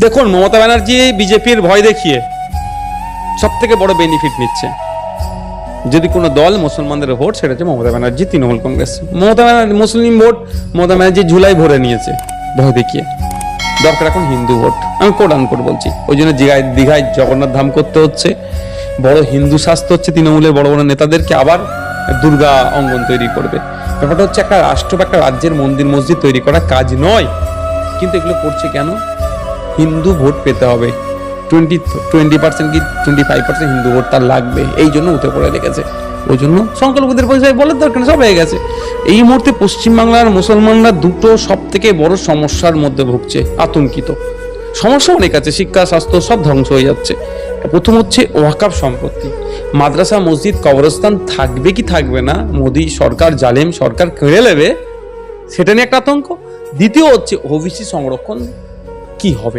দেখুন, মমতা ব্যানার্জি বিজেপির ভয় দেখিয়ে সব থেকে বড় বেনিফিট নিচ্ছে। যদি কোনো দল মুসলমানদের ভোট, সেটা হচ্ছে মমতা ব্যানার্জি, তৃণমূল কংগ্রেস। মমতা ব্যানার্জি মুসলিম ভোট মমতা ব্যানার্জি ঝুলাই ভরে নিয়েছে ভয় দেখিয়ে। দরকার এখন হিন্দু ভোট, আমি কোট আনকোট বলছি। ওই জন্য দীঘায় জগন্নাথ ধাম করতে হচ্ছে, বড় হিন্দু শাস্ত্র হচ্ছে, তৃণমূলের বড় বড় নেতাদেরকে আবার দুর্গা অঙ্গন তৈরি করবে। ব্যাপারটা হচ্ছে একটা রাষ্ট্র বা একটা রাজ্যের মন্দির মসজিদ তৈরি করা কাজ নয়, কিন্তু এগুলো করছে কেন? হিন্দু ভোট পেতে হবে, 20% কি 25% হিন্দু ভোট তার লাগবে, এই জন্য উঠে পড়ে লেগেছে। ওই জন্য সংখ্যালঘুদের পরিচয় বলার দরকার, সব হয়ে গেছে। এই মুহূর্তে পশ্চিমবাংলার মুসলমানরা দুটো সব থেকে বড় সমস্যার মধ্যে ভুগছে, আতঙ্কিত। সমস্যা অনেক আছে, শিক্ষা, স্বাস্থ্য সব ধ্বংস হয়ে যাচ্ছে। প্রথম হচ্ছে ওয়াকাফ সম্পত্তি, মাদ্রাসা, মসজিদ, কবরস্থান থাকবে কি থাকবে না, মোদী সরকার, জালেম সরকার কেড়ে নেবে, সেটা নিয়ে একটা আতঙ্ক। দ্বিতীয় হচ্ছে ওবিসি সংরক্ষণ কি হবে।